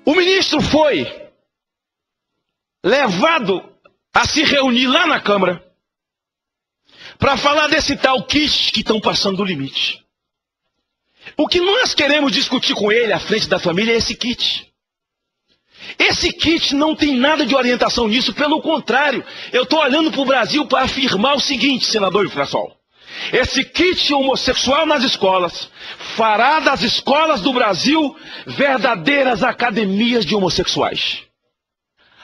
O ministro foi levado a se reunir lá na Câmara para falar desse tal kit que estão passando do limite. O que nós queremos discutir com ele à frente da família é esse kit. Esse kit não tem nada de orientação nisso, pelo contrário, eu estou olhando para o Brasil para afirmar o seguinte, senador Frasol. Esse kit homossexual nas escolas fará das escolas do Brasil verdadeiras academias de homossexuais.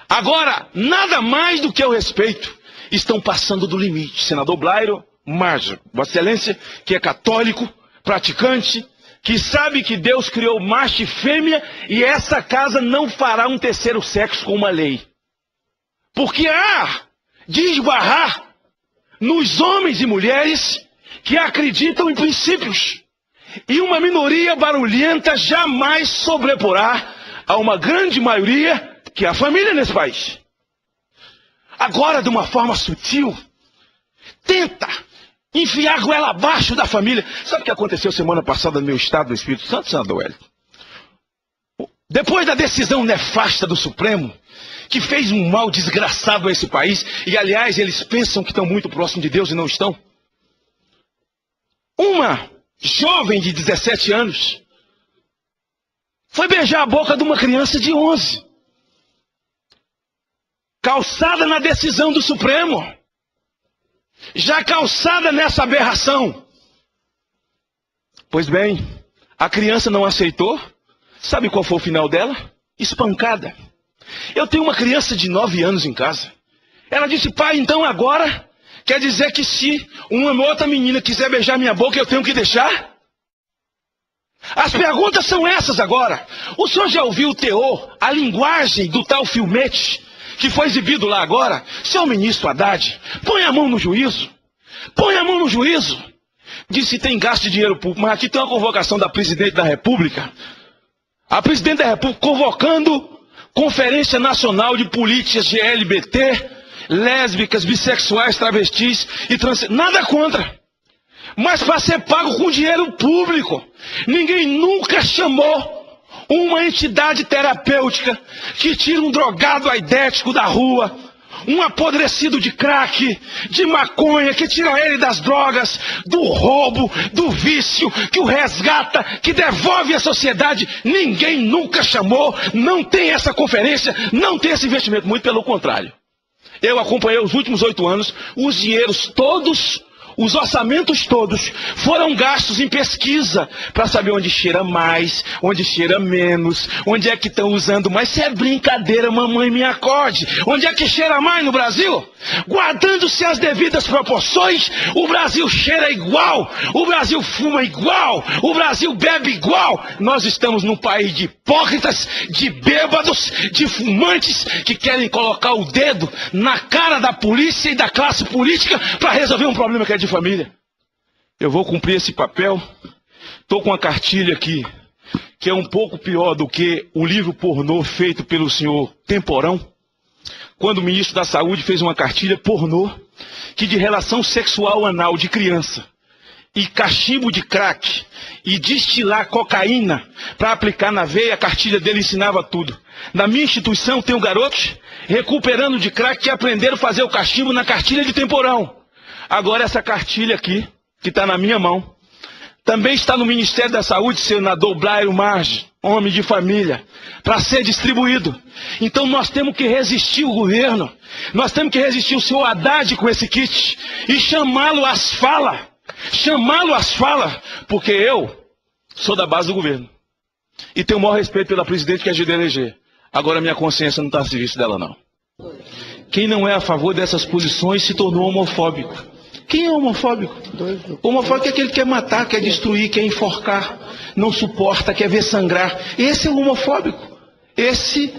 Agora, nada mais do que o respeito, estão passando do limite. Senador Blairo Marja, Vossa Excelência, que é católico, praticante, que sabe que Deus criou macho e fêmea e essa casa não fará um terceiro sexo com uma lei. Porque há de esbarrar nos homens e mulheres que acreditam em princípios. E uma minoria barulhenta jamais sobreporá a uma grande maioria que é a família nesse país. Agora, de uma forma sutil, tenta enfiar a goela abaixo da família. Sabe o que aconteceu semana passada no meu estado, no Espírito Santo, senador Wellington? Depois da decisão nefasta do Supremo, que fez um mal desgraçado a esse país, e aliás, eles pensam que estão muito próximos de Deus e não estão. Uma jovem de 17 anos foi beijar a boca de uma criança de 11. Calçada na decisão do Supremo. Já calçada nessa aberração. Pois bem, a criança não aceitou. Sabe qual foi o final dela? Espancada. Eu tenho uma criança de 9 anos em casa. Ela disse, pai, então agora quer dizer que se uma outra menina quiser beijar minha boca, eu tenho que deixar? As perguntas são essas agora. O senhor já ouviu o teor, a linguagem do tal filmete que foi exibido lá agora? Seu ministro Haddad, põe a mão no juízo. Põe a mão no juízo. Diz que tem gasto de dinheiro público, mas aqui tem uma convocação da presidente da República. A presidente da República convocando Conferência Nacional de Políticas de LGBT, lésbicas, bissexuais, travestis e trans... Nada contra. Mas para ser pago com dinheiro público. Ninguém nunca chamou uma entidade terapêutica que tira um drogado aidético da rua, um apodrecido de crack, de maconha, que tira ele das drogas, do roubo, do vício, que o resgata, que devolve à sociedade. Ninguém nunca chamou, não tem essa conferência, não tem esse investimento, muito pelo contrário. Eu acompanhei os últimos 8 anos, os dinheiros todos, os orçamentos todos foram gastos em pesquisa para saber onde cheira mais, onde cheira menos, onde é que estão usando mais. Isso é brincadeira, mamãe me acorde. Onde é que cheira mais no Brasil? Guardando-se as devidas proporções, o Brasil cheira igual, o Brasil fuma igual, o Brasil bebe igual. Nós estamos num país de hipócritas, de bêbados, de fumantes que querem colocar o dedo na cara da polícia e da classe política para resolver um problema que é de família. Eu vou cumprir esse papel. Estou com uma cartilha aqui, que é um pouco pior do que o livro pornô feito pelo senhor Temporão, quando o ministro da Saúde fez uma cartilha pornô, que de relação sexual anal de criança, e cachimbo de crack, e destilar cocaína para aplicar na veia, a cartilha dele ensinava tudo. Na minha instituição tem garotos recuperando de crack que aprenderam a fazer o cachimbo na cartilha de Temporão. Agora essa cartilha aqui, que está na minha mão, também está no Ministério da Saúde, senador Blairo Marja, homem de família, para ser distribuído. Então nós temos que resistir o governo, nós temos que resistir o senhor Haddad com esse kit, e chamá-lo às falas, porque eu sou da base do governo, e tenho o maior respeito pela presidente que é de eleger. Agora minha consciência não está a serviço dela não. Quem não é a favor dessas posições se tornou homofóbico. Quem é homofóbico? Homofóbico é aquele que quer matar, quer destruir, quer enforcar, não suporta, quer ver sangrar. Esse é o homofóbico. Esse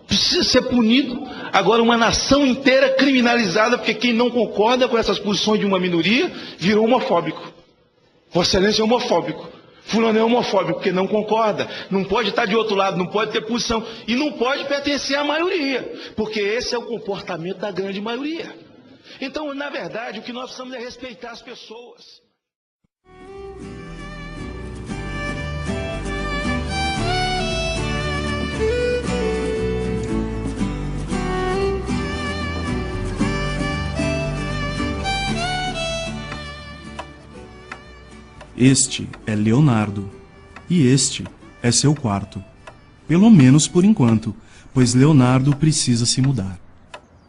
precisa ser punido. Agora uma nação inteira criminalizada, porque quem não concorda com essas posições de uma minoria virou homofóbico. Vossa Excelência é homofóbico. Fulano é homofóbico porque não concorda. Não pode estar de outro lado, não pode ter posição. E não pode pertencer à maioria, porque esse é o comportamento da grande maioria. Então, na verdade, o que nós precisamos é respeitar as pessoas. Este é Leonardo, e este é seu quarto. Pelo menos por enquanto, pois Leonardo precisa se mudar.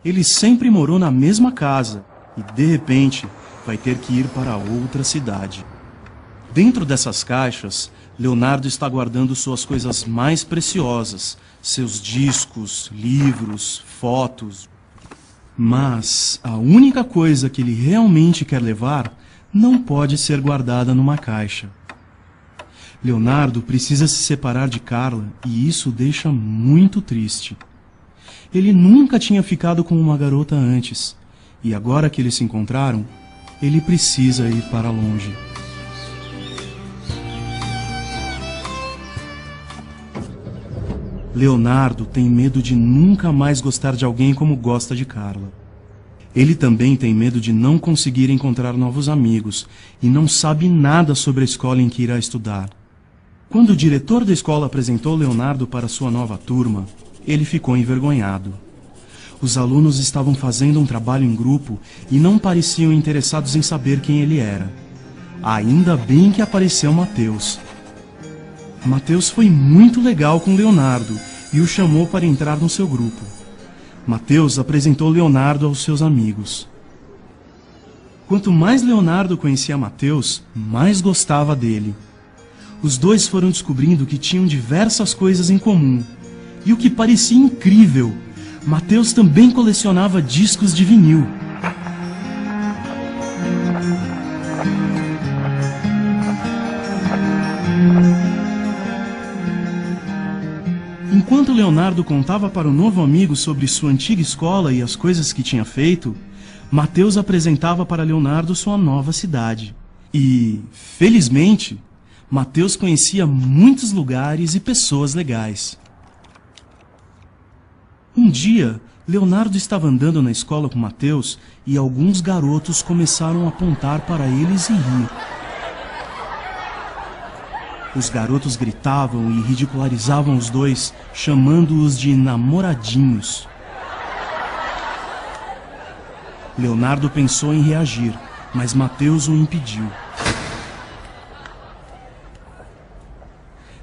Ele sempre morou na mesma casa e, de repente, vai ter que ir para outra cidade. Dentro dessas caixas, Leonardo está guardando suas coisas mais preciosas, seus discos, livros, fotos. Mas a única coisa que ele realmente quer levar não pode ser guardada numa caixa. Leonardo precisa se separar de Carla e isso o deixa muito triste. Ele nunca tinha ficado com uma garota antes, e agora que eles se encontraram, ele precisa ir para longe. Leonardo tem medo de nunca mais gostar de alguém como gosta de Carla. Ele também tem medo de não conseguir encontrar novos amigos e não sabe nada sobre a escola em que irá estudar. Quando o diretor da escola apresentou Leonardo para sua nova turma, ele ficou envergonhado. Os alunos estavam fazendo um trabalho em grupo e não pareciam interessados em saber quem ele era. Ainda bem que apareceu Matheus. Matheus foi muito legal com Leonardo e o chamou para entrar no seu grupo. Matheus apresentou Leonardo aos seus amigos. Quanto mais Leonardo conhecia Matheus, mais gostava dele. Os dois foram descobrindo que tinham diversas coisas em comum. E o que parecia incrível, Matheus também colecionava discos de vinil. Enquanto Leonardo contava para o novo amigo sobre sua antiga escola e as coisas que tinha feito, Matheus apresentava para Leonardo sua nova cidade. E, felizmente, Matheus conhecia muitos lugares e pessoas legais. Um dia, Leonardo estava andando na escola com Matheus e alguns garotos começaram a apontar para eles e rir. Os garotos gritavam e ridicularizavam os dois, chamando-os de namoradinhos. Leonardo pensou em reagir, mas Matheus o impediu.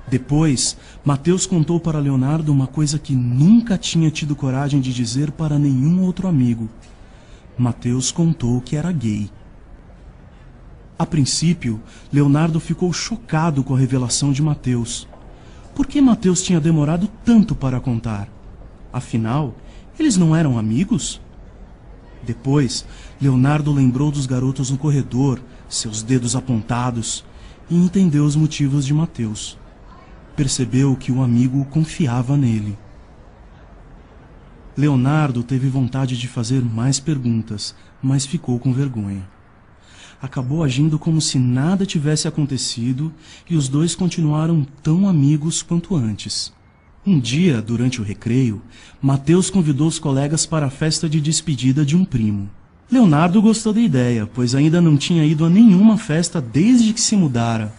Depois, Matheus contou para Leonardo uma coisa que nunca tinha tido coragem de dizer para nenhum outro amigo. Matheus contou que era gay. A princípio, Leonardo ficou chocado com a revelação de Matheus. Por que Matheus tinha demorado tanto para contar? Afinal, eles não eram amigos? Depois, Leonardo lembrou dos garotos no corredor, seus dedos apontados, e entendeu os motivos de Matheus. Percebeu que o amigo confiava nele. Leonardo teve vontade de fazer mais perguntas, mas ficou com vergonha. Acabou agindo como se nada tivesse acontecido e os dois continuaram tão amigos quanto antes. Um dia, durante o recreio, Matheus convidou os colegas para a festa de despedida de um primo. Leonardo gostou da ideia, pois ainda não tinha ido a nenhuma festa desde que se mudara.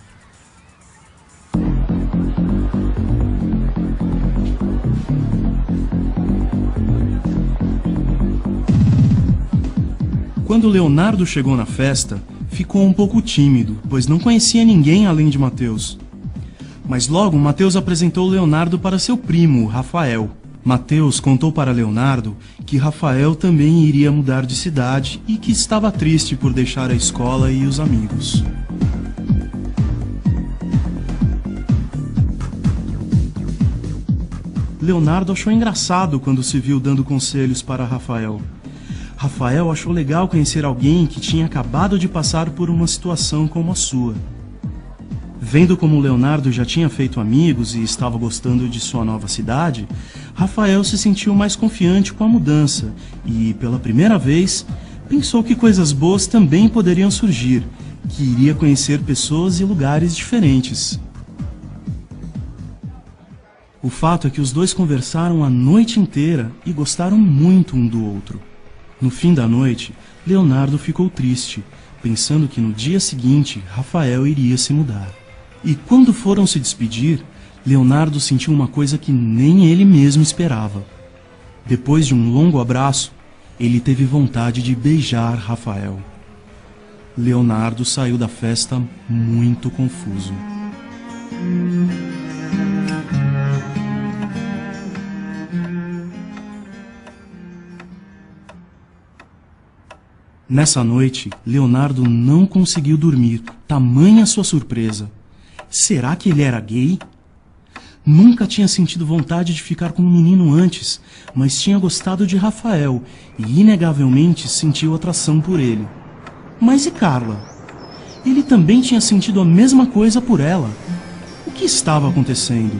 Quando Leonardo chegou na festa, ficou um pouco tímido, pois não conhecia ninguém além de Matheus. Mas logo Matheus apresentou Leonardo para seu primo, Rafael. Matheus contou para Leonardo que Rafael também iria mudar de cidade e que estava triste por deixar a escola e os amigos. Leonardo achou engraçado quando se viu dando conselhos para Rafael. Rafael achou legal conhecer alguém que tinha acabado de passar por uma situação como a sua. Vendo como Leonardo já tinha feito amigos e estava gostando de sua nova cidade, Rafael se sentiu mais confiante com a mudança e, pela primeira vez, pensou que coisas boas também poderiam surgir, que iria conhecer pessoas e lugares diferentes. O fato é que os dois conversaram a noite inteira e gostaram muito um do outro. No fim da noite, Leonardo ficou triste, pensando que no dia seguinte Rafael iria se mudar. E quando foram se despedir, Leonardo sentiu uma coisa que nem ele mesmo esperava. Depois de um longo abraço, ele teve vontade de beijar Rafael. Leonardo saiu da festa muito confuso. Nessa noite, Leonardo não conseguiu dormir, tamanha sua surpresa. Será que ele era gay? Nunca tinha sentido vontade de ficar com um menino antes, mas tinha gostado de Rafael e inegavelmente sentiu atração por ele. Mas e Carla? Ele também tinha sentido a mesma coisa por ela. O que estava acontecendo?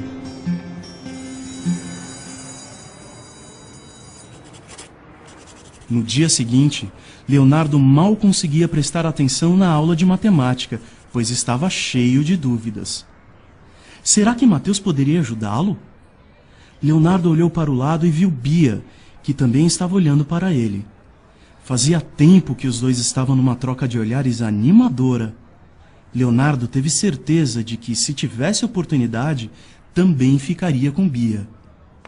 No dia seguinte, Leonardo mal conseguia prestar atenção na aula de matemática, pois estava cheio de dúvidas. Será que Mateus poderia ajudá-lo? Leonardo olhou para o lado e viu Bia, que também estava olhando para ele. Fazia tempo que os dois estavam numa troca de olhares animadora. Leonardo teve certeza de que, se tivesse oportunidade, também ficaria com Bia.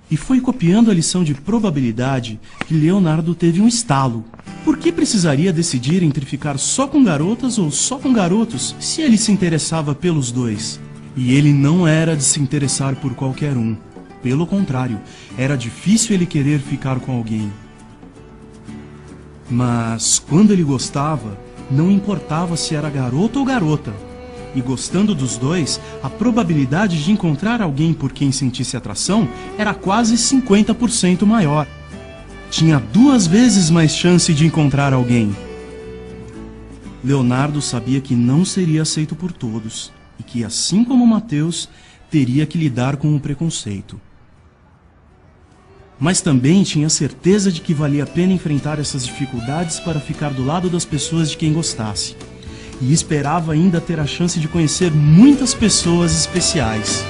E foi copiando a lição de probabilidade que Leonardo teve um estalo. Por que precisaria decidir entre ficar só com garotas ou só com garotos, se ele se interessava pelos dois? E ele não era de se interessar por qualquer um. Pelo contrário, era difícil ele querer ficar com alguém. Mas, quando ele gostava, não importava se era garoto ou garota. E gostando dos dois, a probabilidade de encontrar alguém por quem sentisse atração era quase 50% maior. Tinha 2 vezes mais chance de encontrar alguém. Leonardo sabia que não seria aceito por todos e que, assim como Mateus, teria que lidar com o preconceito. Mas também tinha certeza de que valia a pena enfrentar essas dificuldades para ficar do lado das pessoas de quem gostasse. E esperava ainda ter a chance de conhecer muitas pessoas especiais.